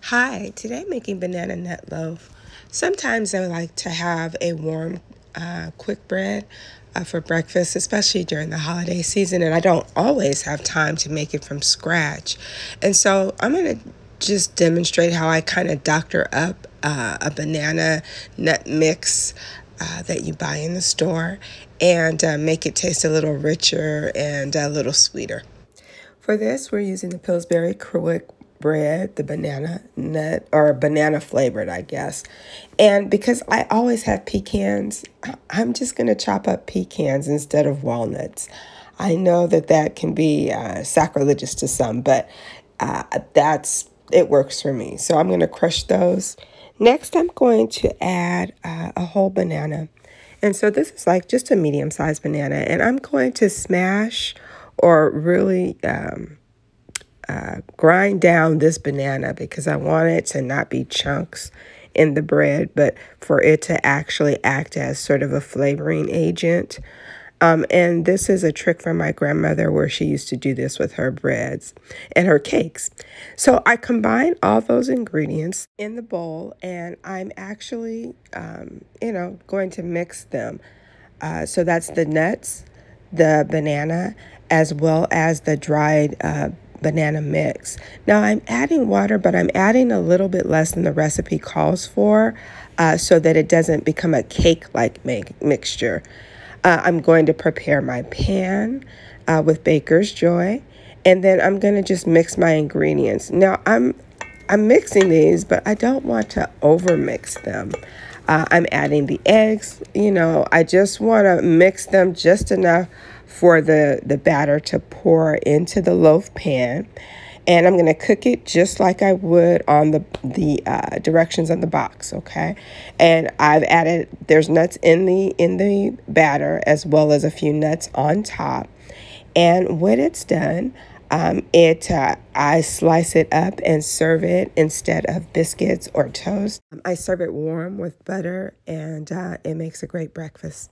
Hi, today I'm making banana nut loaf. Sometimes I like to have a warm, quick bread for breakfast, especially during the holiday season, and I don't always have time to make it from scratch. And so I'm going to just demonstrate how I kind of doctor up a banana nut mix that you buy in the store and make it taste a little richer and a little sweeter. For this, we're using the Pillsbury quick bread, the banana nut, or banana flavored, I guess. And because I always have pecans, I'm just going to chop up pecans instead of walnuts. I know that that can be sacrilegious to some, but it works for me. So I'm going to crush those. Next, I'm going to add a whole banana. And so this is like just a medium-sized banana, and I'm going to smash or really grind down this banana because I want it to not be chunks in the bread, but for it to actually act as sort of a flavoring agent. And this is a trick from my grandmother where she used to do this with her breads and her cakes. So I combine all those ingredients in the bowl, and I'm actually, going to mix them. So that's the nuts, the banana, as well as the dried banana mix. Now I'm adding water, but I'm adding a little bit less than the recipe calls for so that it doesn't become a cake-like mixture. I'm going to prepare my pan with Baker's Joy, and then I'm going to just mix my ingredients. Now I'm mixing these, but I don't want to overmix them. I'm adding the eggs. I just want to mix them just enough for the batter to pour into the loaf pan. And I'm going to cook it just like I would on the directions on the box, okay? And there's nuts in the batter as well as a few nuts on top. And when it's done, I slice it up and serve it instead of biscuits or toast. I serve it warm with butter, and it makes a great breakfast.